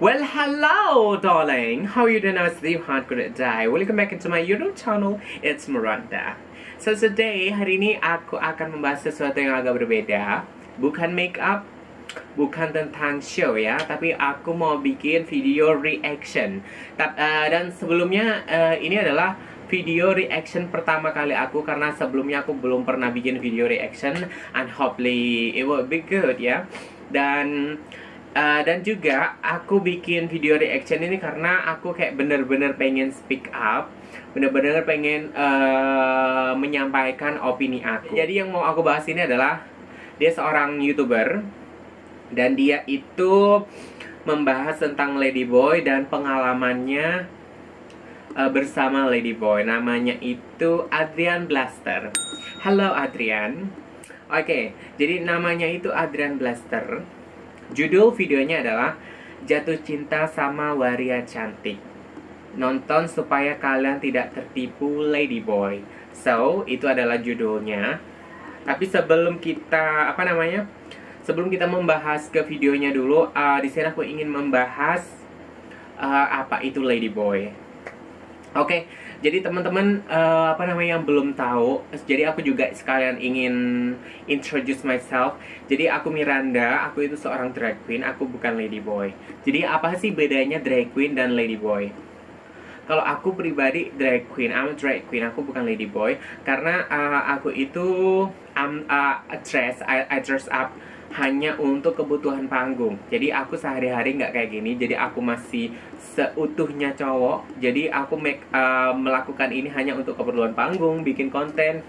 Well, hello, darling. How are you doing? I sleep hard, good day. Welcome back into my YouTube channel. It's Miranda. So today, hari ini aku akan membahas sesuatu yang agak berbeda. Bukan make up, bukan tentang show ya, tapi aku mau bikin video reaction. Dan sebelumnya ini adalah video reaction pertama kali aku karena sebelumnya aku belum pernah bikin video reaction, and hopefully it will be good ya. Dan juga aku bikin video reaction ini karena aku kayak bener-bener pengen speak up, bener-bener pengen menyampaikan opini aku. Jadi yang mau aku bahas ini adalah dia seorang YouTuber dan dia itu membahas tentang Ladyboy dan pengalamannya bersama Ladyboy. Namanya itu Adrian Blaster. Halo Adrian. Oke, jadi namanya itu Adrian Blaster. Judul videonya adalah Jatuh Cinta Sama Waria Cantik. Nonton supaya kalian tidak tertipu Ladyboy. So, itu adalah judulnya. Tapi sebelum kita sebelum kita membahas ke videonya dulu, di sini aku ingin membahas apa itu Ladyboy. Oke, jadi teman-teman yang belum tahu, jadi aku juga sekalian ingin introduce myself. Jadi aku Miranda, aku itu seorang drag queen, aku bukan Ladyboy. Jadi apa sih bedanya drag queen dan Ladyboy? Kalau aku pribadi drag queen, I'm a drag queen, aku bukan Ladyboy. Karena aku itu I dress up hanya untuk kebutuhan panggung. Jadi aku sehari-hari nggak kayak gini. Jadi aku masih seutuhnya cowok. Jadi aku melakukan ini hanya untuk keperluan panggung, bikin konten.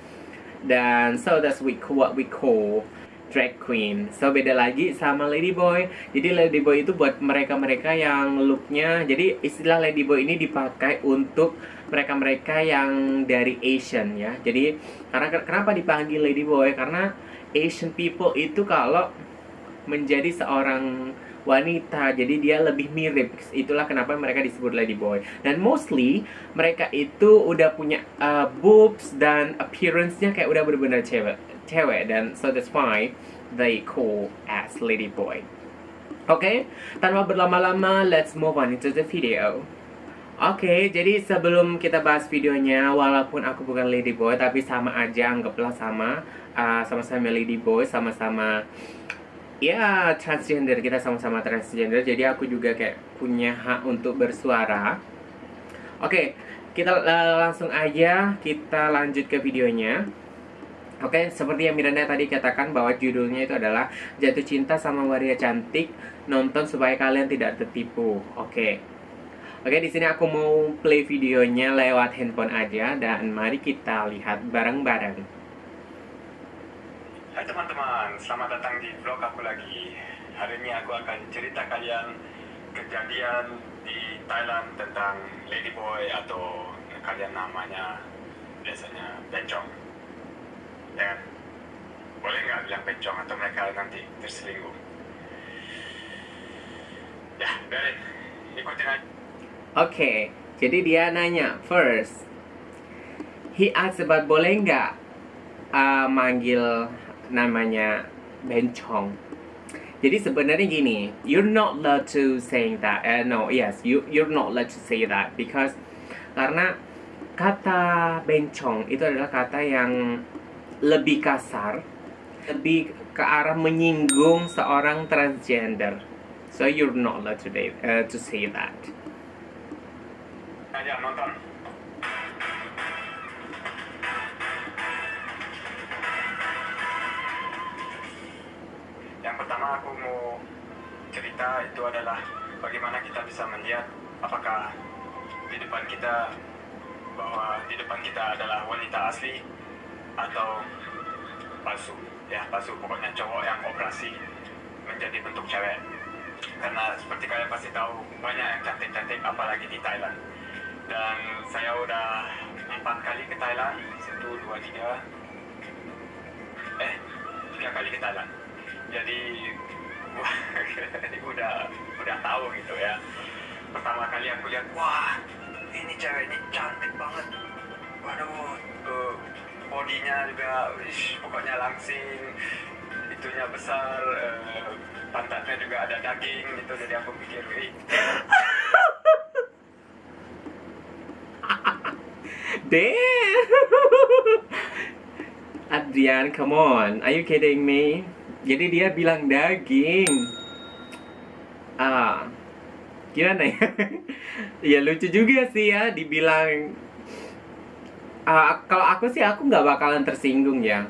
Dan so that's what we call drag queen. So beda lagi sama Ladyboy. Jadi Ladyboy itu buat mereka-mereka yang looknya. Jadi istilah Ladyboy ini dipakai untuk mereka-mereka yang dari Asian ya. Jadi kenapa dipanggil Ladyboy? Karena Asian people itu kalau menjadi seorang wanita, jadi dia lebih mirip. Itulah kenapa mereka disebut Ladyboy. Dan mostly mereka itu udah punya boobs dan appearance-nya kayak udah benar-benar cewek. Dan so that's why they call as Ladyboy. Oke, tanpa berlama-lama, let's move on into the video. Oke, jadi sebelum kita bahas videonya, walaupun aku bukan Ladyboy, tapi sama aja, anggaplah sama-sama Ladyboy, sama-sama ya transgender, kita sama-sama transgender. Jadi aku juga kayak punya hak untuk bersuara. Oke, kita langsung aja kita lanjut ke videonya. Oke, seperti yang Miranda tadi katakan bahwa judulnya itu adalah Jatuh Cinta Sama Waria Cantik, nonton supaya kalian tidak tertipu. Oke, di sini aku mau play videonya lewat handphone aja dan mari kita lihat bareng-bareng. Hai teman-teman, selamat datang di vlog aku lagi. Hari ini aku akan cerita kalian kejadian di Thailand tentang Ladyboy atau kalian namanya biasanya bencong. Dan boleh nggak bilang bencong atau mereka nanti terselingkuh? Ya, biarin, ikutin aja. Oke, jadi dia nanya first. He asked about boleh nggak manggil namanya bencong. Jadi sebenarnya gini, you're not allowed to say that. You're not allowed to say that because karena kata bencong itu adalah kata yang lebih kasar, lebih ke arah menyinggung seorang transgender. So you're not allowed to say that. Aja nonton. Yang pertama aku mau cerita itu adalah bagaimana kita bisa melihat apakah di depan kita adalah wanita asli atau palsu. Ya, palsu, pokoknya cowok yang operasi menjadi bentuk cewek. Karena seperti kalian pasti tahu banyak yang cantik-cantik apalagi di Thailand. Dan saya udah 4 kali ke Thailand, 1, 2, 3 kali ke Thailand. Jadi udah tahu gitu ya. Pertama kali aku lihat, wah ini cewek ini cantik banget. Waduh, bodinya juga pokoknya langsing. itunya besar, pantatnya juga ada daging gitu. Jadi aku pikir, Damn. Adrian, come on, are you kidding me? Jadi dia bilang daging. Gimana ya? Ya lucu juga sih ya dibilang. Kalau aku sih aku nggak bakalan tersinggung ya.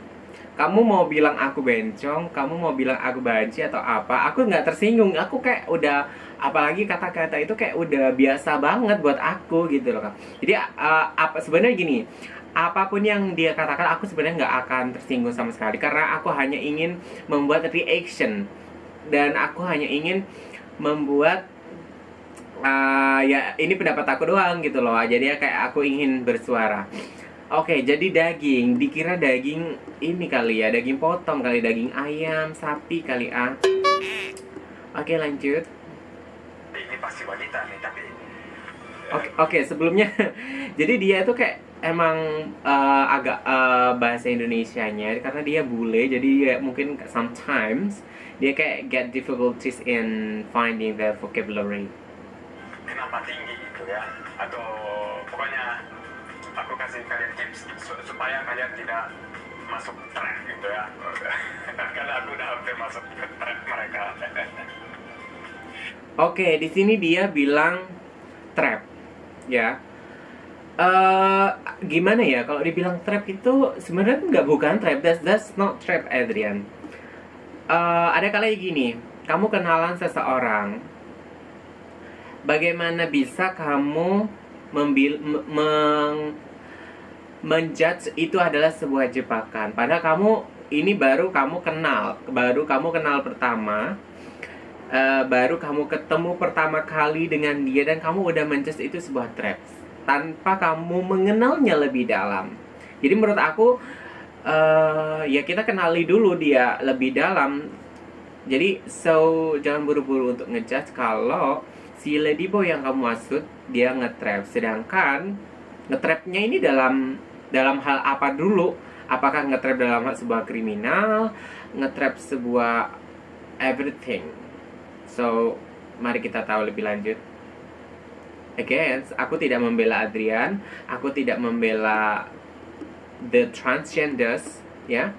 Kamu mau bilang aku bencong, kamu mau bilang aku banci atau apa, aku nggak tersinggung. Aku kayak udah, apalagi kata-kata itu kayak udah biasa banget buat aku gitu loh Kak. Jadi apa sebenarnya gini, apapun yang dia katakan aku sebenarnya nggak akan tersinggung sama sekali karena aku hanya ingin membuat reaction dan aku hanya ingin membuat ya ini pendapat aku doang gitu loh. Jadi ya kayak aku ingin bersuara. Oke, jadi daging, dikira daging ini kali ya, daging potong kali, daging ayam, sapi kali Oke, lanjut. ini pasti wanita nih, tapi Oke, sebelumnya jadi dia tuh kayak emang agak bahasa Indonesianya karena dia bule, jadi ya mungkin sometimes dia kayak get difficulties in finding the vocabulary. kenapa tinggi gitu ya? Atau pokoknya aku kasih kalian tips supaya kalian tidak masuk trap gitu ya. Karena aku udah hampir masuk ke trap mereka. Oke, di sini dia bilang trap, ya. Gimana ya kalau dibilang trap itu sebenarnya nggak, bukan trap, that's not trap, Adrian. Ada kali gini, kamu kenalan seseorang, bagaimana bisa kamu menjudge itu adalah sebuah jebakan padahal kamu ini baru kamu kenal pertama, baru kamu ketemu pertama kali dengan dia dan kamu udah menjudge itu sebuah trap tanpa kamu mengenalnya lebih dalam. Jadi menurut aku ya kita kenali dulu dia lebih dalam. Jadi jangan buru-buru untuk ngejudge kalau si ladyboy yang kamu maksud dia nge-trap. Sedangkan nge-trapnya ini dalam hal apa dulu? Apakah nge-trap dalam hal sebuah kriminal, nge-trap sebuah everything? So, mari kita tahu lebih lanjut. Again, aku tidak membela Adrian, aku tidak membela the transgenders, ya.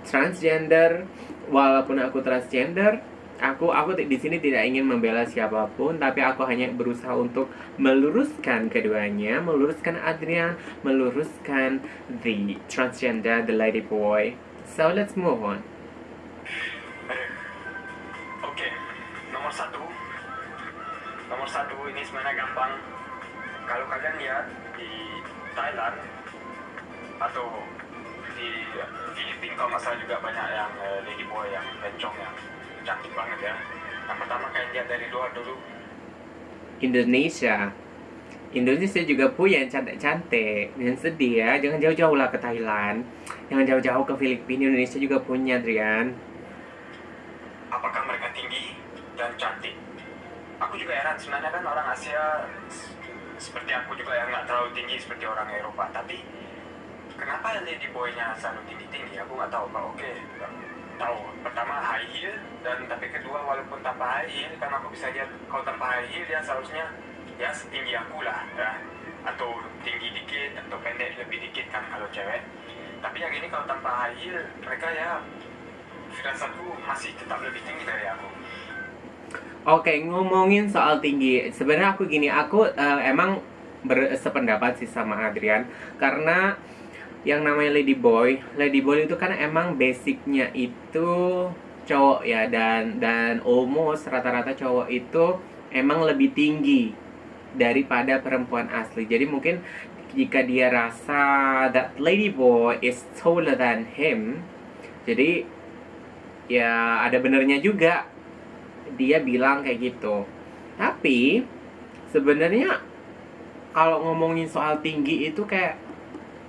Transgender, walaupun aku transgender, aku di sini tidak ingin membela siapapun, tapi aku hanya berusaha untuk meluruskan keduanya, meluruskan Adrian, meluruskan the transgender, the lady boy. So let's move on. Oke, nomor satu ini sebenarnya gampang. Kalau kalian lihat di Thailand atau di Filipina kalau nggak salah juga banyak yang ladyboy, yang bencong, yang cantik banget ya. Yang pertama kalian lihat dari luar dulu. Indonesia juga punya yang cantik-cantik. Jangan sedih ya, jangan jauh-jauh lah ke Thailand, jangan jauh-jauh ke Filipina. Indonesia juga punya, Adrian. Apakah mereka tinggi dan cantik? Aku juga heran, sebenarnya kan orang Asia seperti aku juga yang nggak terlalu tinggi seperti orang Eropa, tapi kenapa ladyboy-nya selalu tinggi-tinggi? Aku nggak tahu. Oke, tahu pertama high heel, dan tapi kedua walaupun tanpa high heel kan aku bisa lihat kalau tanpa high heel dia seharusnya ya setinggi aku lah ya, atau tinggi dikit atau pendek lebih dikit kan kalau cewek. Tapi yang ini kalau tanpa high heel mereka ya firasatku masih tetap lebih tinggi dari aku. Oke, ngomongin soal tinggi, sebenarnya aku gini, aku emang bersependapat sih sama Adrian karena yang namanya ladyboy itu kan emang basicnya itu cowok ya, dan almost rata-rata cowok itu emang lebih tinggi daripada perempuan asli. Jadi mungkin jika dia rasa that ladyboy is taller than him, jadi ya ada benernya juga dia bilang kayak gitu. Tapi sebenarnya kalau ngomongin soal tinggi itu kayak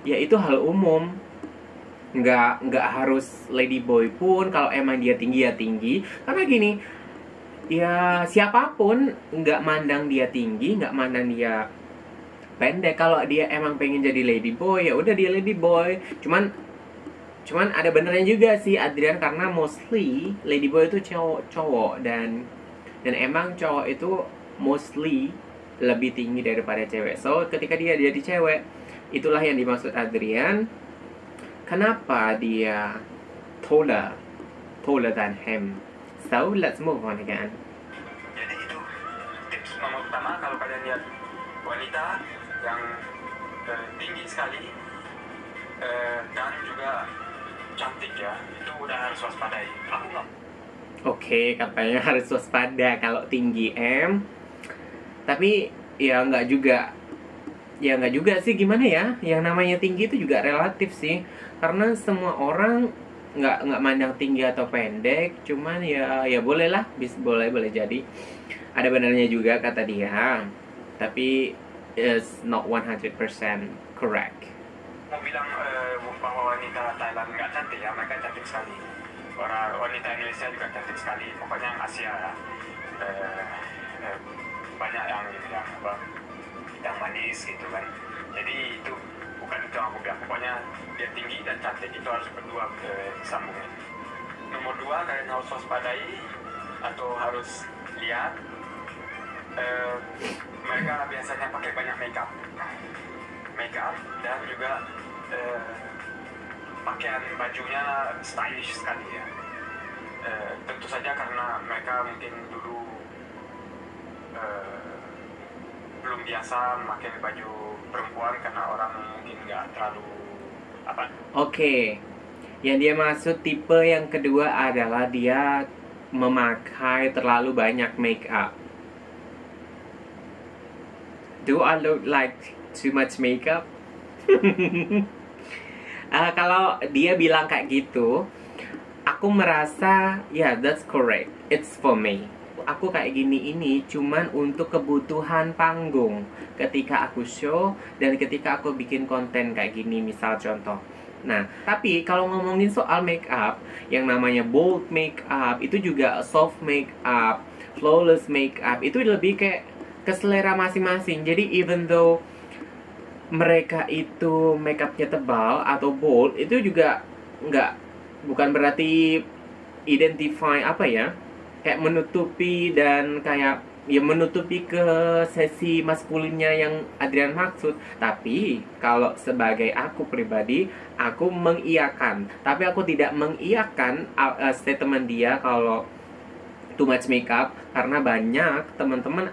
ya itu hal umum, nggak harus ladyboy pun kalau emang dia tinggi ya tinggi. Karena gini, ya siapapun nggak mandang dia tinggi, nggak mandang dia pendek. Kalau dia emang pengen jadi ladyboy ya udah dia ladyboy. Cuman Cuman ada benernya juga sih Adrian, karena mostly ladyboy itu cowok dan emang cowok itu mostly lebih tinggi daripada cewek. So ketika dia jadi cewek, itulah yang dimaksud Adrian. Kenapa dia taller than him? So let's move on again. Jadi itu tips nomor pertama kalau kalian lihat wanita yang tinggi sekali dan juga cantik ya, itu udah harus waspadai. Aku nggak. Oke, katanya harus waspada kalau tinggi M. Tapi ya nggak juga. Ya nggak juga sih, gimana ya? Yang namanya tinggi itu juga relatif sih. Karena semua orang nggak mandang tinggi atau pendek. Cuman ya bolehlah, boleh jadi. Ada benarnya juga kata dia. Tapi it's not 100% correct. Mau bilang bahwa wanita Thailand nggak cantik ya, mereka cantik sekali. Orang wanita Indonesia juga cantik sekali, pokoknya yang Asia ya. Banyak yang apa, yang manis gitu kan. Jadi itu bukan itu yang aku bilang, pokoknya dia tinggi dan cantik itu harus berdua disambungin. Nomor dua, kalian harus waspadai atau harus lihat mereka biasanya pakai banyak makeup dan juga pakaian bajunya stylish sekali ya. Tentu saja karena mereka mungkin dulu belum biasa memakai baju perempuan karena orang mungkin nggak terlalu apa. Oke, yang dia maksud tipe yang kedua adalah dia memakai terlalu banyak make up. Do I look like too much makeup? Kalau dia bilang kayak gitu, aku merasa ya that's correct, it's for me. Aku kayak gini ini cuman untuk kebutuhan panggung ketika aku show dan ketika aku bikin konten kayak gini, misal contoh. Nah, tapi kalau ngomongin soal make up, yang namanya bold make up, itu juga soft make up, flawless make up, itu lebih kayak ke selera masing-masing. Jadi even though mereka itu make upnya tebal atau bold, itu juga bukan berarti identify apa ya, kayak menutupi dan kayak ya menutupi ke sesi maskulinnya yang Adrian maksud. Tapi kalau sebagai aku pribadi, aku mengiyakan, tapi aku tidak mengiyakan statement dia kalau too much makeup, karena banyak teman-teman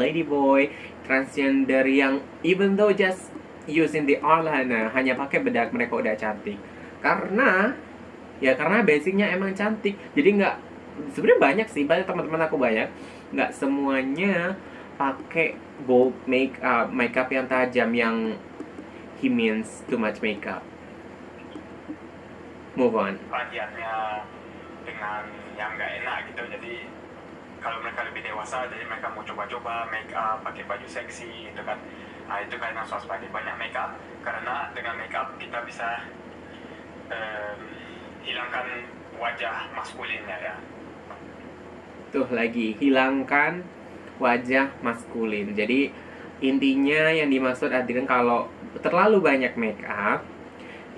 ladyboy, transgender yang even though just using the eyeliner, hanya pakai bedak, mereka udah cantik. Karena basicnya emang cantik. Jadi sebenarnya banyak teman-teman aku nggak semuanya pakai bold makeup yang tajam, yang he means too much makeup. Move on. Latihannya dengan yang nggak enak gitu, jadi kalau mereka lebih dewasa, jadi mereka mau coba-coba make up, pakai baju seksi gitu kan. Nah itu kalian harus waspada banyak make up, karena dengan make up kita bisa hilangkan wajah maskulinnya ya. Tuh lagi, hilangkan wajah maskulin. Jadi intinya yang dimaksud Adrian kalau terlalu banyak make up,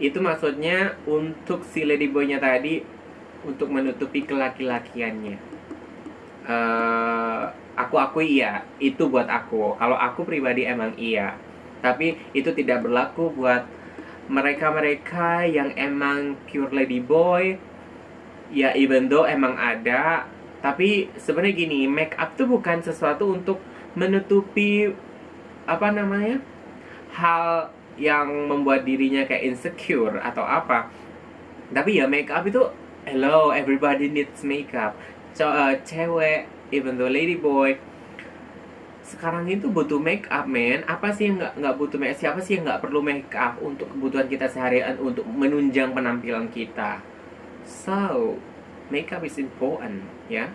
itu maksudnya untuk si ladyboy-nya tadi, untuk menutupi kelaki-lakiannya. Aku akui iya, itu buat aku. Kalau aku pribadi emang iya. Tapi itu tidak berlaku buat mereka-mereka yang emang pure ladyboy. Ya even though emang ada, tapi sebenarnya gini, make up tuh bukan sesuatu untuk menutupi hal yang membuat dirinya kayak insecure atau apa. Tapi ya make up itu, hello, everybody needs makeup. Cewek, even though ladyboy, sekarang itu butuh make up, man. Apa sih yang nggak butuh make up? Siapa sih yang nggak perlu make up untuk kebutuhan kita seharian, untuk menunjang penampilan kita? So, make up is important, ya.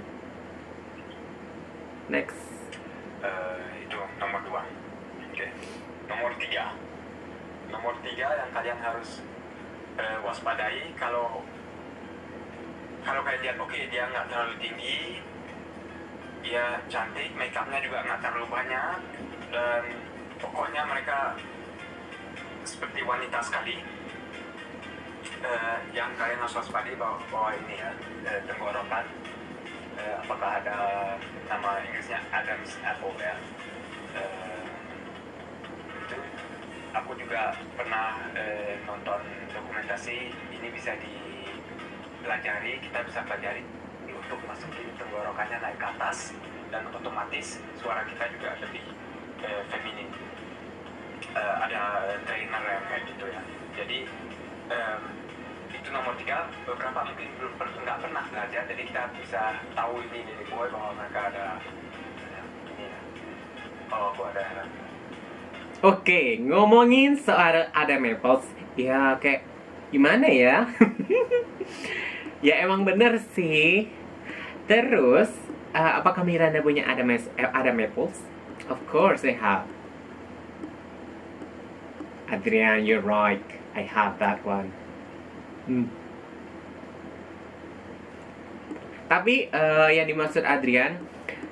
Next. Itu nomor 2. Oke. Nomor 3 yang kalian harus waspadai, kalau kalian lihat dia nggak terlalu tinggi, dia cantik, make upnya juga nggak terlalu banyak, dan pokoknya mereka seperti wanita sekali. Yang kalian harus waspadai bahwa ini ya, tenggorokan, apakah ada nama Inggrisnya Adam's apple ya. Itu aku juga pernah nonton dokumentasi, ini bisa dipelajari, kita bisa pelajari untuk masukin tenggorokannya naik ke atas, dan otomatis suara kita juga lebih feminin. Ada trainer yang kayak gitu ya. Jadi itu nomor 3, beberapa mungkin nggak pernah belajar, jadi kita bisa tahu ini dari boy bahwa mereka ada ini ya. Oh, aku ada. Oke, ngomongin soal ada Maples, ya kayak gimana ya? Ya emang bener sih. Terus, apakah Miranda punya ada Maples? Of course I have. Adrian, you're right. I have that one. Tapi yang dimaksud Adrian,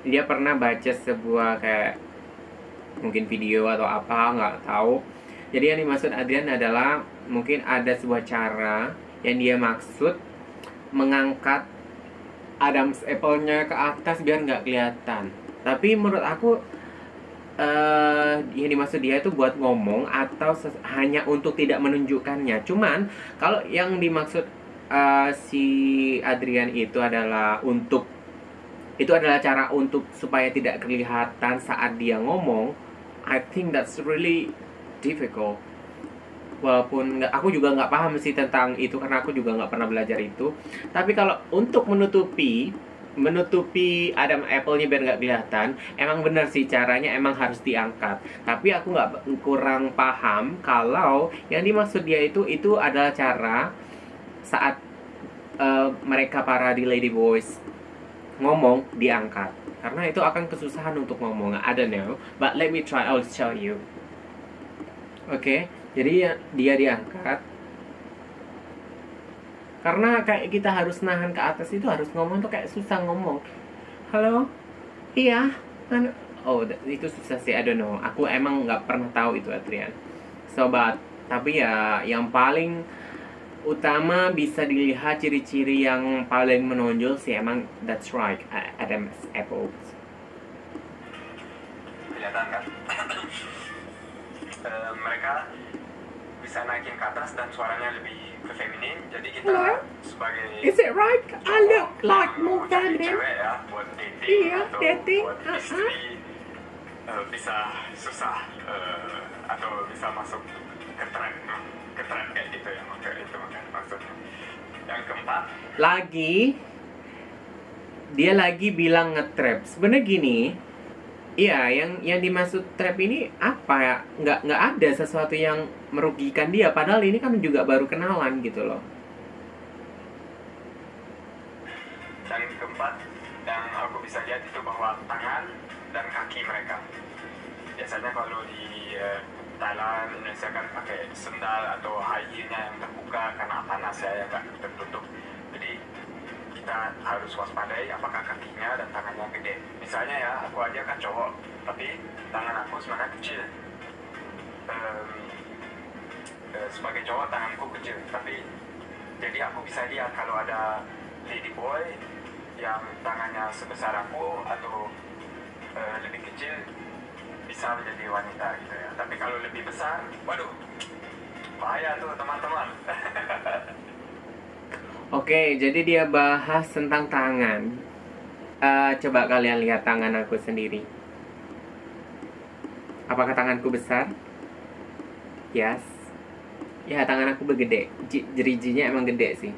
dia pernah baca sebuah kayak mungkin video atau apa, nggak tahu. Jadi yang dimaksud Adrian adalah mungkin ada sebuah cara yang dia maksud mengangkat Adam's apple-nya ke atas biar nggak kelihatan. Tapi menurut aku yang dimaksud dia itu buat ngomong atau hanya untuk tidak menunjukkannya. Cuman kalau yang dimaksud si Adrian itu adalah cara untuk supaya tidak kelihatan saat dia ngomong. I think that's really difficult. Walaupun aku juga nggak paham sih tentang itu karena aku juga nggak pernah belajar itu. Tapi kalau untuk menutupi Adam apple-nya biar nggak kelihatan, emang bener sih caranya, emang harus diangkat. Tapi aku kurang paham kalau yang dimaksud dia itu adalah cara saat mereka para di Lady Boys ngomong diangkat, karena itu akan kesusahan untuk ngomong. I don't know, but let me try. I'll show you. Oke, jadi dia diangkat. Karena kayak kita harus nahan ke atas itu, harus ngomong tuh kayak susah ngomong. Halo? Iya? Oh, itu susah sih, I don't know. Aku emang nggak pernah tahu itu, Adrian. Sobat, tapi ya yang paling utama bisa dilihat ciri-ciri yang paling menonjol sih, emang that's right, Adam's apple. Kelihatan kan? Mereka bisa naikin ke atas dan suaranya lebih ke feminin, jadi kita sebagai Is it right? I look like more feminine. Cewek ya, buat dating Iya, atau dating. buat istri bisa susah atau bisa masuk ke trend kayak gitu ya, itu maksudnya. Yang keempat, dia lagi bilang nge-trap. Sebenarnya gini, iya, yang dimaksud trap ini apa ya? Nggak ada sesuatu yang merugikan dia. Padahal ini kan juga baru kenalan gitu loh. Dan keempat, yang aku bisa lihat itu bahwa tangan dan kaki mereka. Biasanya kalau di Thailand, Indonesia kan pakai sendal atau high heel-nya yang terbuka karena panas ya, yang nggak tertutup. Jadi kita harus waspadai apakah kakinya dan tangannya gede. Misalnya ya, aku aja kan cowok, tapi tangan aku sebenarnya kecil. Sebagai cowok tanganku kecil, tapi jadi aku bisa lihat kalau ada lady boy yang tangannya sebesar aku atau lebih kecil, bisa menjadi wanita gitu ya. Tapi kalau lebih besar, waduh, bahaya tuh teman-teman. Oke, jadi dia bahas tentang tangan. Coba kalian lihat tangan aku sendiri. Apakah tanganku besar? Yes. Ya, tangan aku bergede. Jerijinya emang gede sih.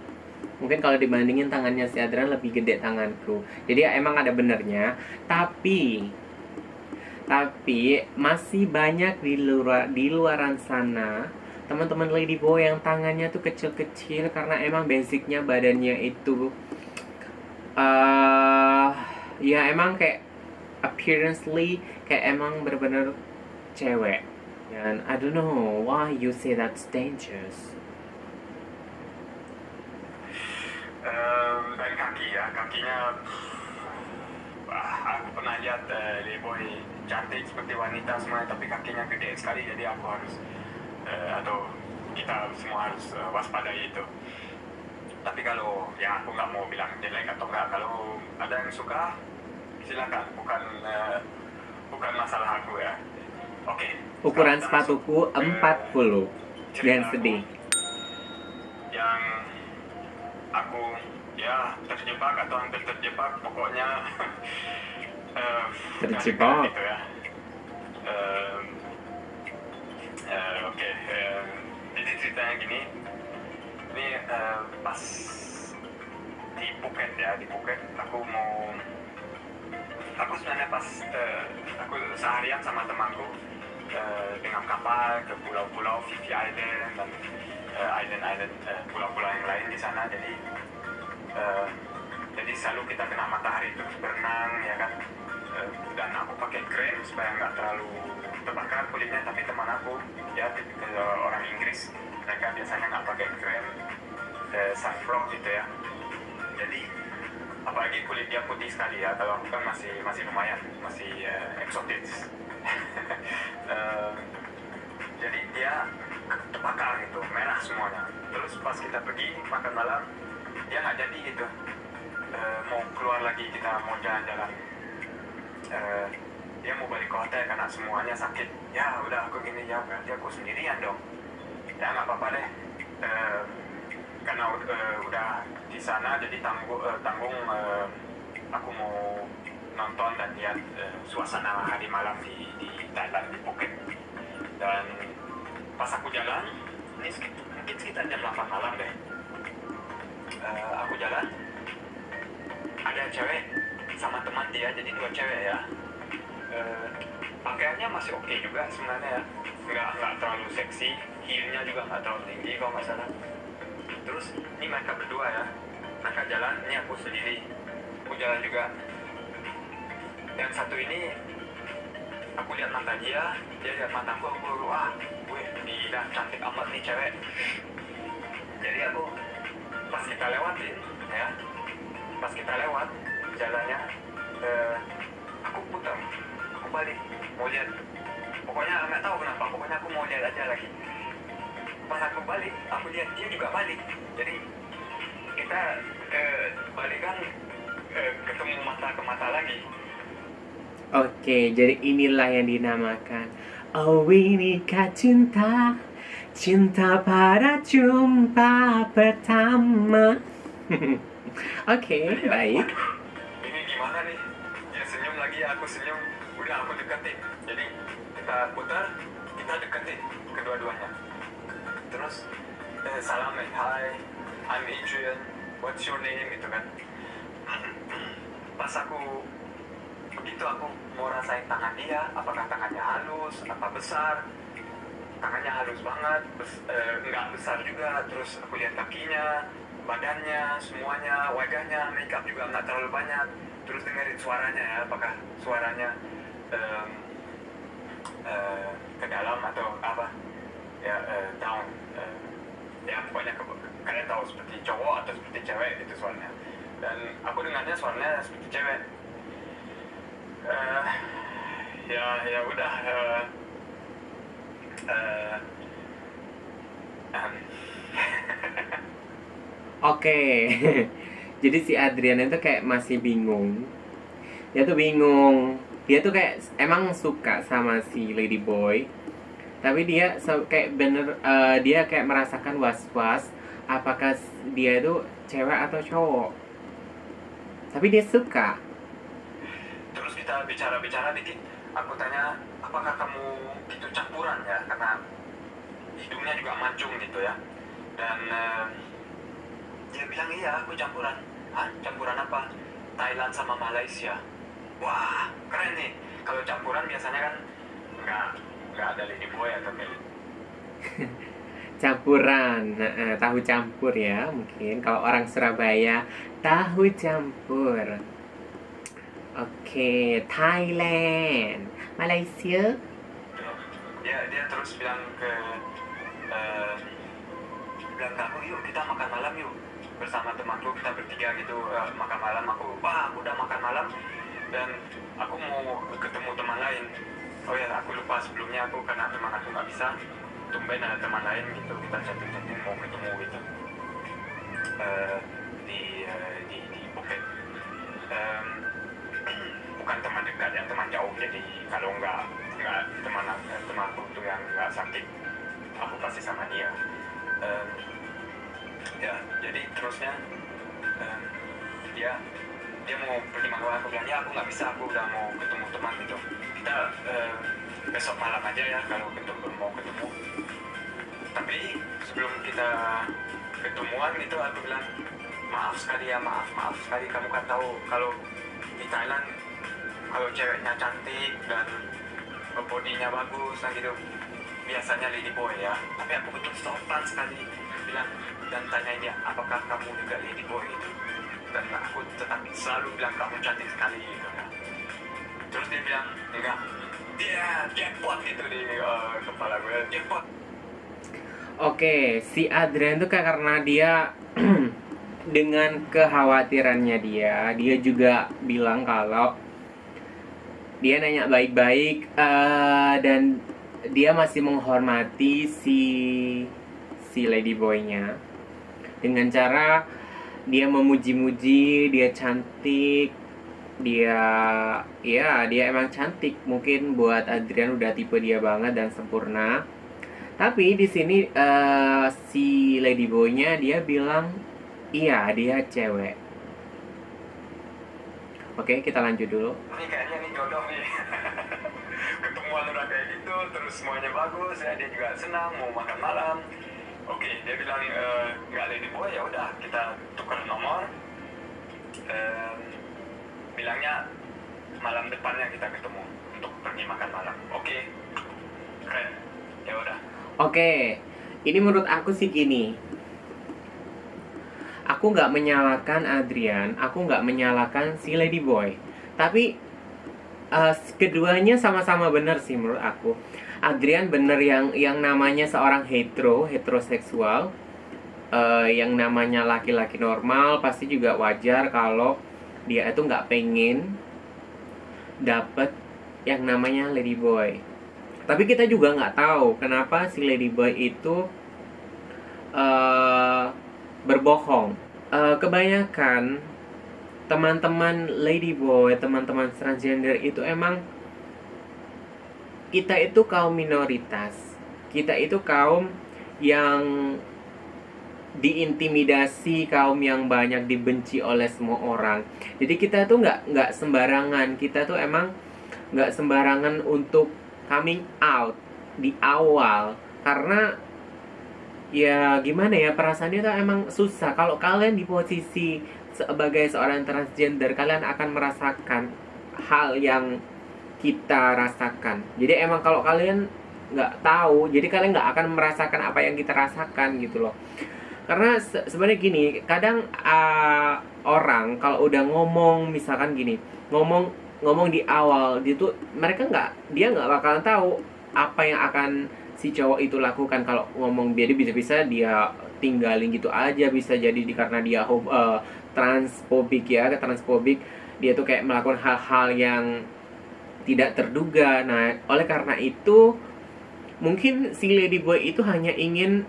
Mungkin kalau dibandingin tangannya si Adrian lebih gede tanganku. Jadi ya, emang ada benernya. Tapi masih banyak di luaran sana teman-teman ladyboy yang tangannya tuh kecil-kecil karena emang basicnya badannya itu ya emang kayak appearance-ly kayak emang bener-bener cewek. And I don't know why you say that's dangerous. Dari kaki ya, kakinya aku pernah lihat ladyboy cantik seperti wanita semuanya, tapi kakinya gede sekali, jadi aku harus atau kita semua harus waspadai itu. Tapi kalau yang aku nggak mau bilang jelek atau enggak, kalau ada yang suka silakan, bukan masalah aku ya. Oke. Ukuran sepatuku 40. Jangan sedih. Yang aku ya terjebak atau hampir terjebak, pokoknya terjebak gitu ya. Oke. Jadi ceritanya gini, ini pas di Phuket ya, di Phuket aku sebenarnya pas aku seharian sama temanku dengan kapal ke pulau-pulau Phi Island dan island-island pulau-pulau yang lain di sana. Jadi selalu kita kena matahari terus berenang ya kan. Dan aku pakai krim supaya nggak terlalu terbakar kulitnya. Tapi teman aku ya orang Inggris, mereka biasanya nggak pakai krim sunblock gitu ya. Jadi apalagi kulit dia putih sekali ya. Kalau aku kan masih lumayan, masih eksotis. Jadi dia terbakar gitu, merah semuanya. Terus pas kita pergi makan malam, dia nggak jadi gitu. Mau keluar lagi, kita mau jalan-jalan, dia mau balik ke hotel karena semuanya sakit. Ya udah aku gini, ya berarti aku sendirian dong. Ya nggak apa-apa deh, karena udah di sana jadi tanggung aku mau nonton dan lihat suasana hari malam di Thailand, di Phuket. Dan pas aku jalan, ini mungkin sekitar jam 8 malam deh, aku jalan, ada cewek sama teman dia, jadi 2 cewek ya. Pakaiannya masih oke juga sebenarnya ya, nggak terlalu seksi, heelnya juga nggak terlalu tinggi kalau nggak salah. Terus ini mereka berdua ya, mereka jalan, ini aku sendiri, aku jalan juga. Yang satu ini aku lihat mata dia lihat mataku, aku wah, gue gila, cantik amat nih cewek. Jadi aku pas kita lewatin ya, pas kita lewat jalannya, aku putar, aku balik mau lihat, pokoknya nggak tahu kenapa, pokoknya aku mau lihat aja lagi. Pas aku balik, aku lihat dia juga balik. Jadi kita balikan, ketemu mata ke mata lagi. Oke, jadi inilah yang dinamakan oh inikah cinta, cinta pada jumpa pertama. Oke, baik. Ini gimana nih? Dia senyum lagi, aku senyum. Udah aku deketin. Jadi kita putar, kita deketin kedua-duanya. Terus salam, hi, I'm Adrian, what's your name, gitu kan. Pas aku begitu, aku mau rasain tangan dia, apakah tangannya halus, apa besar. Tangannya halus banget, nggak besar juga. Terus aku lihat kakinya, badannya, semuanya, wajahnya, makeup juga nggak terlalu banyak. Terus dengerin suaranya ya, apakah suaranya ke dalam atau apa ya, down, ya pokoknya kalian tahu seperti cowok atau seperti cewek gitu suaranya. Dan aku dengarnya suaranya seperti cewek. Ya udah, Oke. Jadi si Adriana itu kayak masih bingung. Dia tuh bingung. Dia tuh kayak emang suka sama si Ladyboy. Tapi dia kayak dia kayak merasakan was-was apakah dia itu cewek atau cowok. Tapi dia suka. Terus kita bicara-bicara dikit. Aku tanya, apakah kamu gitu campuran ya? Karena hidungnya juga mancung gitu ya. Dan dia bilang, iya aku campuran. Hah? Campuran apa? Thailand sama Malaysia. Wah, keren nih. Kalau campuran biasanya kan nggak ada ladyboy atau kayak Campuran, tahu campur ya mungkin. Kalau orang Surabaya, tahu campur. Oke, Thailand, Malaysia. Dia terus bilang ke aku, yuk kita makan malam yuk bersama temanku, kita bertiga gitu, makan malam. Aku udah makan malam dan aku mau ketemu teman lain. Oh ya, aku lupa sebelumnya, aku karena teman aku nggak bisa, tumben ada teman lain gitu, kita chatting mau ketemu gitu di Phuket. Bukan teman dekat, yang teman jauh. Jadi kalau nggak temanku tuh yang nggak sakit, aku pasti sama dia. Ya jadi terusnya dia mau pergi malam, aku bilang ya aku nggak bisa, aku udah mau ketemu teman gitu, kita besok malam aja ya kalau mau ketemu. Tapi sebelum kita ketemuan gitu aku bilang maaf sekali ya, maaf sekali, kamu kan tahu kalau di Thailand kalau ceweknya cantik dan bodinya bagus nah gitu biasanya ladyboy ya. Tapi aku betul sopan sekali bilang dan tanya dia apakah kamu juga ladyboy gitu, dan aku tetap selalu bilang kamu cantik sekali gitu ya. Terus dia bilang enggak, dia jackpot gitu di kepala gue, jackpot. Oke, si Adrian tuh kayak karena dia dengan kekhawatirannya dia juga bilang kalau dia nanya baik-baik dan dia masih menghormati si ladyboy-nya dengan cara dia memuji-muji, dia cantik, dia emang cantik. Mungkin buat Adrian udah tipe dia banget dan sempurna. Tapi di sini si ladyboy-nya dia bilang iya dia cewek. Oke, kita lanjut dulu. Ini kayaknya nih jodoh nih. Ketemuan udah kayak gitu, terus semuanya bagus ya, dia juga senang mau makan malam. Oke, dia bilang nggak ladyboy, ya udah kita tukar nomor. Bilangnya malam depannya kita ketemu untuk pergi makan malam. Oke, keren. Ya udah. Oke, ini menurut aku sih gini. Aku nggak menyalahkan Adrian, aku nggak menyalahkan si ladyboy. Tapi keduanya sama-sama benar sih menurut aku. Adrian bener yang namanya seorang heteroseksual, yang namanya laki-laki normal pasti juga wajar kalau dia itu nggak pengen dapet yang namanya ladyboy. Tapi kita juga nggak tahu kenapa si ladyboy itu berbohong. Kebanyakan teman-teman ladyboy, teman-teman transgender itu emang kita itu kaum minoritas. Kita itu kaum yang diintimidasi, kaum yang banyak dibenci oleh semua orang. Jadi kita tuh nggak sembarangan. Kita tuh emang nggak sembarangan untuk coming out di awal, karena ya gimana ya, perasaannya tuh emang susah. Kalau kalian di posisi sebagai seorang transgender, kalian akan merasakan hal yang kita rasakan. Jadi emang kalau kalian nggak tahu, jadi kalian nggak akan merasakan apa yang kita rasakan gitu loh. Karena sebenarnya gini, kadang orang kalau udah ngomong, misalkan gini, ngomong di awal, dia nggak bakalan tahu apa yang akan si cowok itu lakukan kalau ngomong. Jadi bisa-bisa dia tinggalin gitu aja, bisa jadi karena dia transfobik, dia tuh kayak melakukan hal-hal yang tidak terduga. Nah, oleh karena itu mungkin si ladyboy itu hanya ingin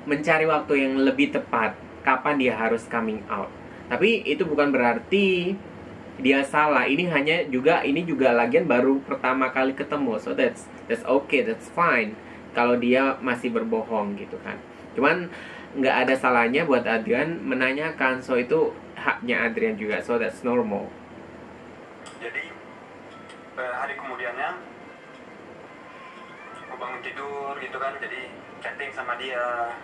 mencari waktu yang lebih tepat kapan dia harus coming out. Tapi itu bukan berarti dia salah. Ini juga lagian baru pertama kali ketemu. So that's okay, that's fine. Kalau dia masih berbohong gitu kan. Cuman nggak ada salahnya buat Adrian menanyakan. So itu haknya Adrian juga. So that's normal. Jadi hari kemudiannya aku bangun tidur gitu kan, jadi chatting sama dia.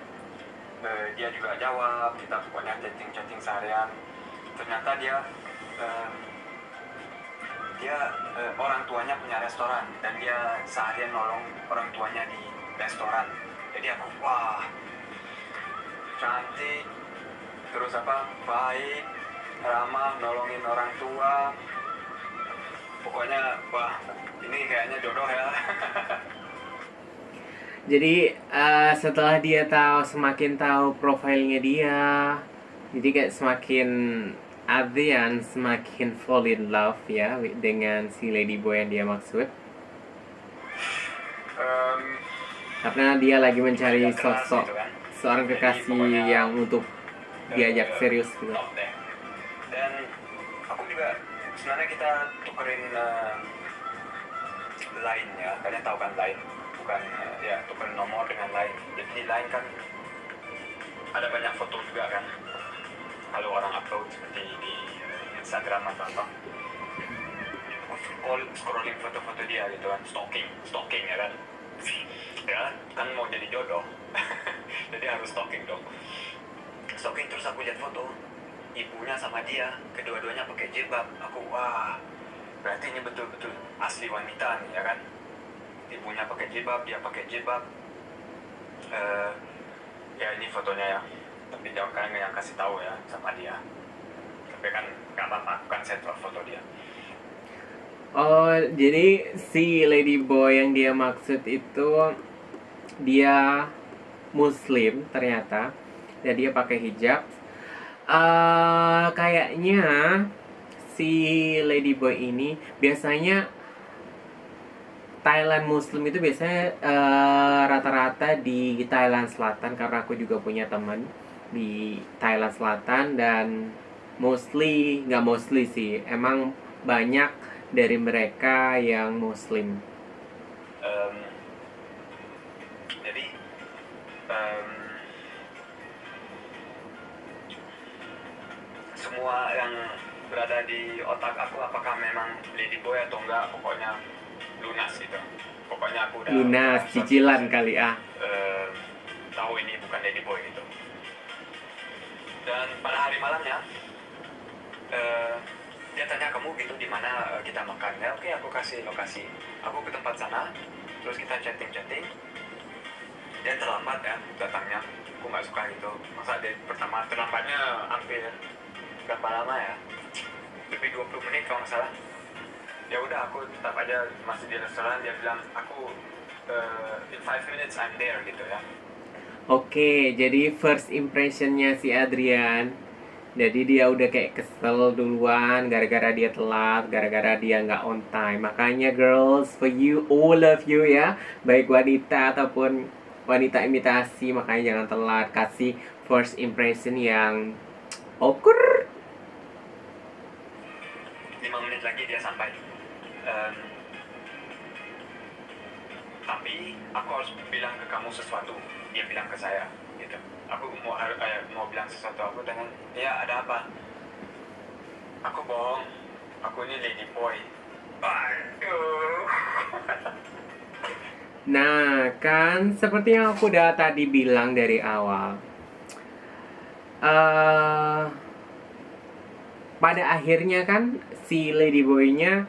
Dia juga jawab, kita pokoknya chatting seharian. Ternyata dia orang tuanya punya restoran dan dia seharian nolong orang tuanya di restoran. Jadi aku wah, cantik, terus baik, ramah, nolongin orang tua. Pokoknya wah, ini kayaknya jodoh ya. Jadi setelah dia semakin tahu profilnya dia, jadi kayak Adrian semakin fall in love ya dengan si ladyboy yang dia maksud. karena dia lagi mencari Kerja keras sosok gitu kan. seorang Jadi kekasih pokoknya yang untuk diajak serius gitu. love deh. Dan aku juga sebenarnya kita tukerin line ya, kalian tahu kan line, bukan ya tukerin nomor dengan line. Jadi di line kan ada banyak foto juga kan, kalau orang upload seperti di Instagram atau apa, aku scrolling foto-foto dia gitu kan, stalking ya kan. Ya kan mau jadi jodoh jadi harus stalking dong. Stalking terus aku lihat foto ibunya sama dia, kedua-duanya pakai jilbab. Aku wah, berarti ini betul-betul asli wanita nih ya kan. Ibunya pakai jilbab, dia pakai jilbab. Ya ini fotonya ya, tapi jangan kalian yang kasih tahu ya sama dia. Tapi kan gak apa-apa, aku kan save foto dia. Oh, jadi si Ladyboy yang dia maksud itu dia Muslim ternyata, dan dia pakai hijab. Kayaknya si Ladyboy ini biasanya Thailand Muslim itu biasanya rata-rata di Thailand Selatan, karena aku juga punya teman di Thailand Selatan, dan nggak mostly sih, emang banyak dari mereka yang Muslim. Jadi semua yang berada di otak aku, apakah memang Ladyboy atau enggak, pokoknya lunas gitu. Pokoknya aku udah Lunas, cicilan 100% kali tahu ini bukan Ladyboy gitu. Dan pada hari malamnya dia tanya, kamu gitu di mana kita makan ya. Oke, aku kasih lokasi. Aku ke tempat sana, terus kita chatting. Dia terlambat ya datangnya, aku nggak suka gitu. Masa dia pertama terlambatnya hampir berapa lama ya, lebih 20 menit kalau nggak salah. Ya udah, aku tetap aja masih di restoran. Dia bilang aku in 5 minutes I'm there gitu ya. Oke, jadi first impressionnya si Adrian, jadi dia udah kayak kesel duluan gara-gara dia telat, gara-gara dia nggak on time. Makanya girls, for you, all of you ya, baik wanita ataupun wanita imitasi, makanya jangan telat, kasih first impression yang okur. 5 menit lagi dia sampai. Tapi aku harus bilang ke kamu sesuatu. Dia bilang ke saya gitu. Aku mau bilang sesuatu. Aku tanya, ya ada apa? Aku bohong, aku ini Ladyboy. Aduh. Nah, kan seperti yang aku udah tadi bilang dari awal, pada akhirnya kan si Ladyboy-nya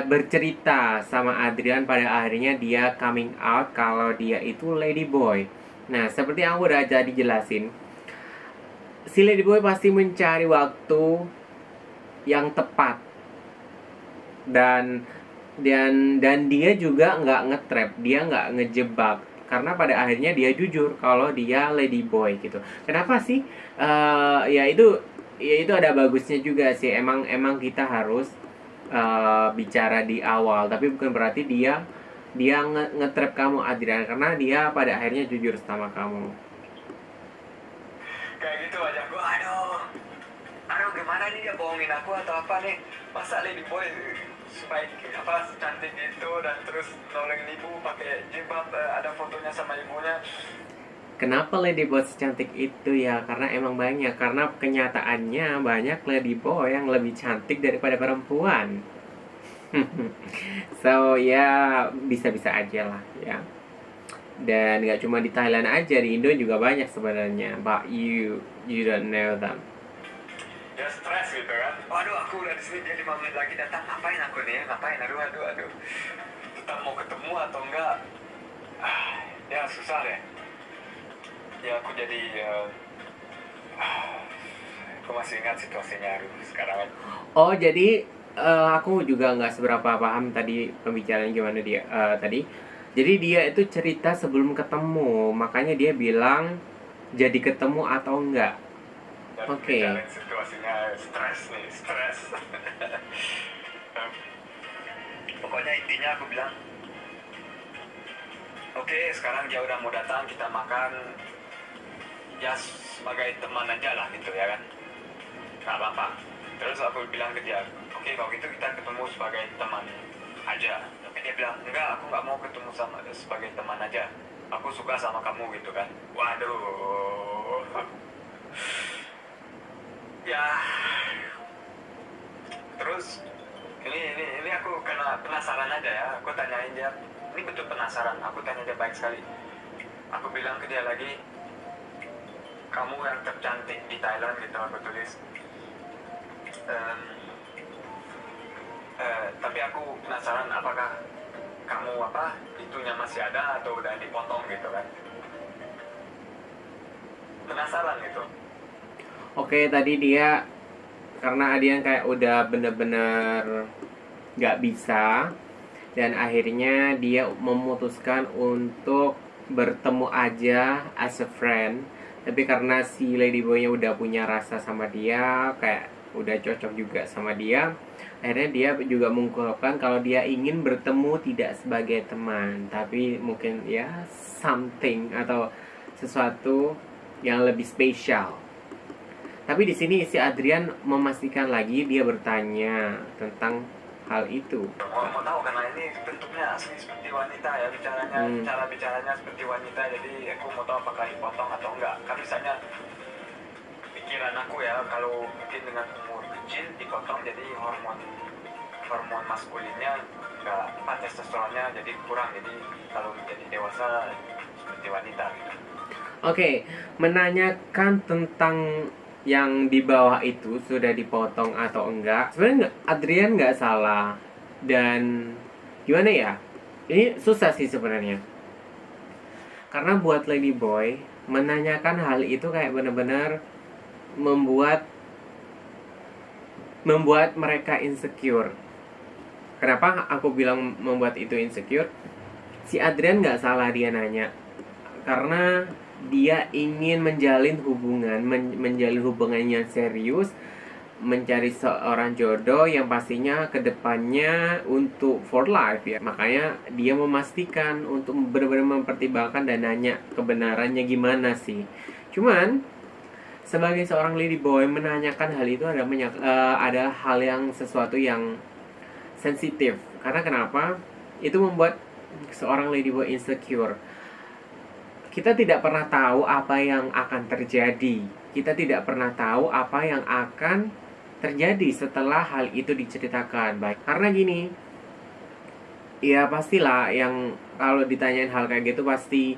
bercerita sama Adrian. Pada akhirnya dia coming out kalau dia itu Ladyboy. Nah, seperti yang aku udah jadi jelasin, si Ladyboy pasti mencari waktu yang tepat, dan dia juga nggak nge-trap, dia nggak ngejebak, karena pada akhirnya dia jujur kalau dia Ladyboy gitu. Kenapa sih? Ya itu ada bagusnya juga sih. Emang kita harus bicara di awal, tapi bukan berarti dia nge-trap kamu Adrian, karena dia pada akhirnya jujur sama kamu. Kayak gitu aja gue, aduh gimana nih, dia bohongin aku atau apa nih? Masa Ladyboy sebaik apa, secantik gitu, dan terus nolongin ibu pakai jilbab, ada fotonya sama ibunya. Kenapa Ladyboy secantik itu ya? Karena emang banyak. Karena kenyataannya banyak Ladyboy yang lebih cantik daripada perempuan. So ya bisa-bisa aja lah ya. Dan gak cuma di Thailand aja, di Indo juga banyak sebenarnya. But you don't know them. Dia stres gitu kan. Waduh, aku udah di sini, dia 5 menit lagi datang. Ngapain aku nih? Ngapain? Aduh. Tetap mau ketemu atau enggak? Ya susah deh. Ya aku jadi aku masih ingat situasinya sekarang. Oh, jadi aku juga nggak seberapa paham tadi pembicaraan gimana dia tadi. Jadi dia itu cerita sebelum ketemu, makanya dia bilang jadi ketemu atau enggak. Oke. Situasinya stres. Pokoknya intinya aku bilang, Oke, sekarang dia udah mau datang, kita makan ya sebagai teman aja lah gitu ya kan, nggak apa-apa. Terus aku bilang ke dia, oke kalau gitu kita ketemu sebagai teman aja. Tapi dia bilang, enggak, aku nggak mau ketemu sama sebagai teman aja, aku suka sama kamu gitu kan. Waduh. Ya, terus ini aku kena penasaran aja ya, aku tanyain dia, ini betul penasaran, aku tanya dia baik sekali. Aku bilang ke dia lagi, kamu yang tercantik di Thailand gitu aku tulis. Em, tapi aku penasaran apakah kamu itunya masih ada atau udah dipotong gitu kan. Penasaran gitu. Oke, tadi dia karena Adian kayak udah bener-bener nggak bisa, dan akhirnya dia memutuskan untuk bertemu aja as a friend. Tapi karena si ladyboynya udah punya rasa sama dia, kayak udah cocok juga sama dia, akhirnya dia juga mengungkapkan kalau dia ingin bertemu tidak sebagai teman, tapi mungkin ya something atau sesuatu yang lebih spesial. Tapi di sini si Adrian memastikan lagi, dia bertanya tentang hal itu. Mau tahu karena ini bentuknya asli seperti wanita ya, cara bicaranya seperti wanita, jadi aku mau tahu apakah dipotong atau enggak. Kan misalnya pikiran aku ya, kalau mungkin dengan umur kecil dipotong jadi hormon maskulinnya enggak, testosteronnya jadi kurang, jadi kalau menjadi dewasa seperti wanita gitu. Oke, menanyakan tentang yang di bawah itu sudah dipotong atau enggak. Sebenarnya Adrian nggak salah, dan gimana ya? Ini susah sih sebenarnya. Karena buat ladyboy menanyakan hal itu kayak benar-benar membuat mereka insecure. Kenapa aku bilang membuat itu insecure? Si Adrian nggak salah dia nanya, karena dia ingin menjalin hubungan yang serius, mencari seorang jodoh yang pastinya kedepannya untuk for life ya. Makanya dia memastikan untuk benar-benar mempertimbangkan dan nanya kebenarannya gimana sih. Cuman sebagai seorang ladyboy menanyakan hal itu ada hal yang sesuatu yang sensitif. Karena kenapa? Itu membuat seorang ladyboy insecure. Kita tidak pernah tahu apa yang akan terjadi. Kita tidak pernah tahu apa yang akan terjadi setelah hal itu diceritakan. Baik, karena gini, ya pastilah yang kalau ditanyain hal kayak gitu pasti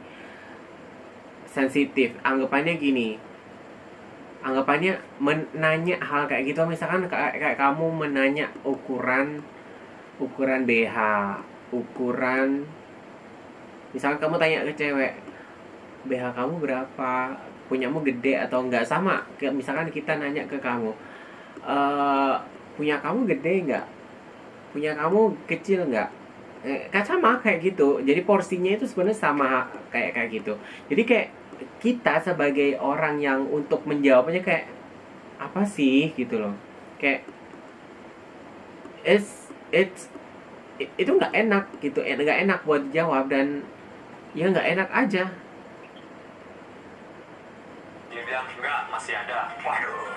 sensitif. Anggapannya gini, anggapannya menanya hal kayak gitu, misalkan kayak kamu menanya ukuran BH, ukuran, misalkan kamu tanya ke cewek, BH kamu berapa, punyamu gede atau enggak. Sama misalkan kita nanya ke kamu, punya kamu gede enggak, punya kamu kecil enggak, kan sama kayak gitu. Jadi porsinya itu sebenarnya sama kayak gitu. Jadi kayak kita sebagai orang yang untuk menjawabnya kayak apa sih gitu loh, kayak itu nggak enak gitu, nggak enak buat jawab, dan ya nggak enak aja. Dia bilang enggak, masih ada. Waduh.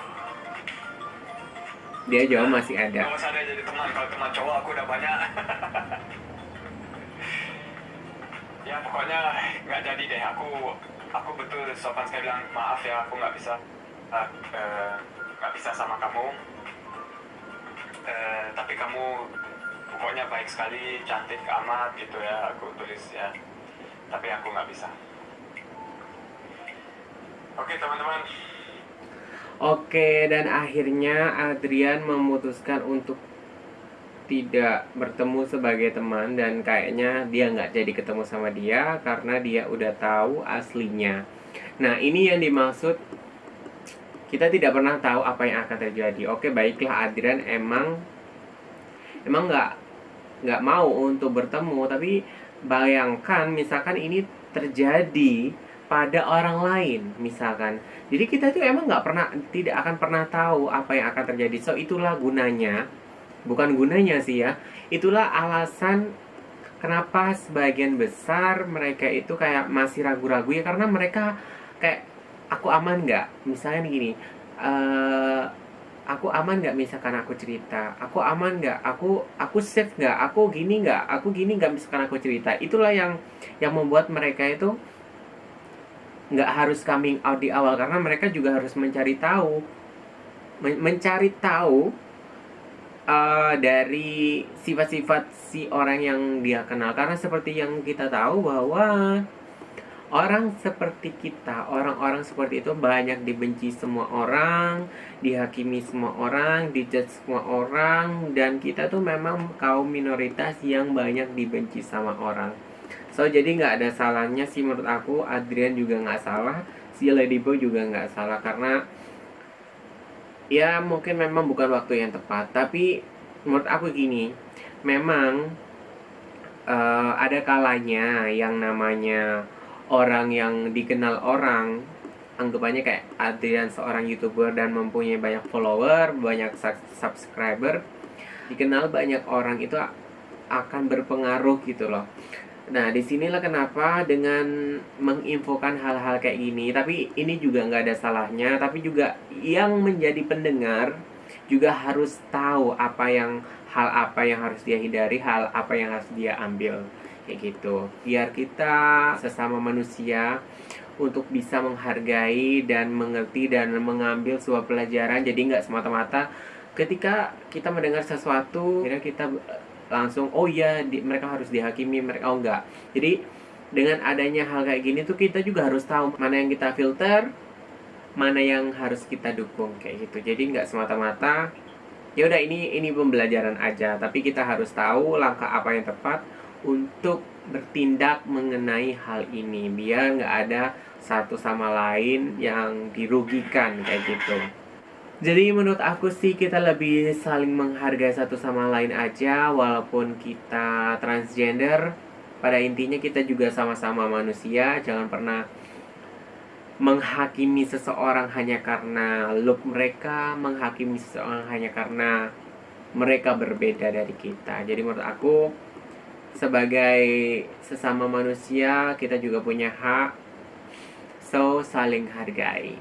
Dia jawab masih ada. Gak usah ada jadi teman, kalau teman cowok aku udah banyak. Ya pokoknya nggak jadi deh. Aku betul sopan sekali bilang maaf ya, aku nggak bisa sama kamu. Tapi kamu pokoknya baik sekali, cantik amat gitu ya, aku tulis ya. Tapi aku nggak bisa. Oke teman-teman. Oke, dan akhirnya Adrian memutuskan untuk tidak bertemu sebagai teman, dan kayaknya dia nggak jadi ketemu sama dia karena dia udah tahu aslinya. Nah, ini yang dimaksud kita tidak pernah tahu apa yang akan terjadi. Oke, baiklah, Adrian emang nggak mau untuk bertemu, tapi bayangkan misalkan ini terjadi pada orang lain misalkan. Jadi kita tuh emang tidak akan pernah tahu apa yang akan terjadi. So itulah gunanya, bukan gunanya sih ya, itulah alasan kenapa sebagian besar mereka itu kayak masih ragu-ragu ya, karena mereka kayak, aku aman nggak, misalnya gini, eh aku aman nggak misalkan aku cerita, aku aman nggak, aku safe nggak, aku gini nggak misalkan aku cerita. Itulah yang membuat mereka itu nggak harus coming out di awal, karena mereka juga harus mencari tahu, mencari tahu dari sifat-sifat si orang yang dia kenal. Karena seperti yang kita tahu bahwa orang seperti kita, orang-orang seperti itu banyak dibenci semua orang, dihakimi semua orang, dijudge semua orang, dan kita tuh memang kaum minoritas yang banyak dibenci sama orang. So jadi nggak ada salahnya sih menurut aku, Adrian juga nggak salah, si Ladyboy juga nggak salah, karena ya mungkin memang bukan waktu yang tepat. Tapi menurut aku gini, memang ada kalanya yang namanya orang yang dikenal orang, anggapannya kayak Adrian seorang YouTuber dan mempunyai banyak follower, banyak subscriber, dikenal banyak orang, itu akan berpengaruh gitu loh. Nah, disinilah kenapa dengan menginfokan hal-hal kayak gini, tapi ini juga nggak ada salahnya, tapi juga yang menjadi pendengar juga harus tahu hal apa yang harus dia hindari, hal apa yang harus dia ambil, kayak gitu. Biar kita sesama manusia untuk bisa menghargai dan mengerti dan mengambil sebuah pelajaran. Jadi nggak semata-mata ketika kita mendengar sesuatu, kira kita langsung oh iya mereka harus dihakimi, mereka oh enggak. Jadi dengan adanya hal kayak gini tuh kita juga harus tahu mana yang kita filter, mana yang harus kita dukung, kayak gitu. Jadi nggak semata-mata ya udah ini pembelajaran aja, tapi kita harus tahu langkah apa yang tepat untuk bertindak mengenai hal ini biar nggak ada satu sama lain yang dirugikan, kayak gitu. Jadi menurut aku sih kita lebih saling menghargai satu sama lain aja, walaupun kita transgender. Pada intinya kita juga sama-sama manusia. Jangan pernah menghakimi seseorang hanya karena look mereka, menghakimi seseorang hanya karena mereka berbeda dari kita. Jadi menurut aku sebagai sesama manusia kita juga punya hak. So saling hargai.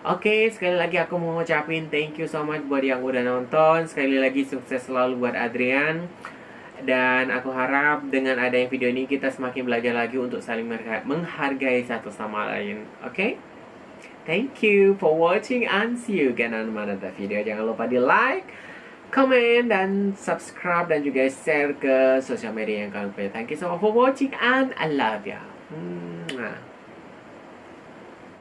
Oke, sekali lagi aku mau ngucapin thank you so much buat yang udah nonton. Sekali lagi sukses selalu buat Adrian. Dan aku harap dengan adanya video ini kita semakin belajar lagi untuk saling menghargai satu sama lain. Oke? Thank you for watching and see you again on another video. Jangan lupa di like, comment, dan subscribe, dan juga share ke sosial media yang kalian punya. Thank you so much for watching and I love you.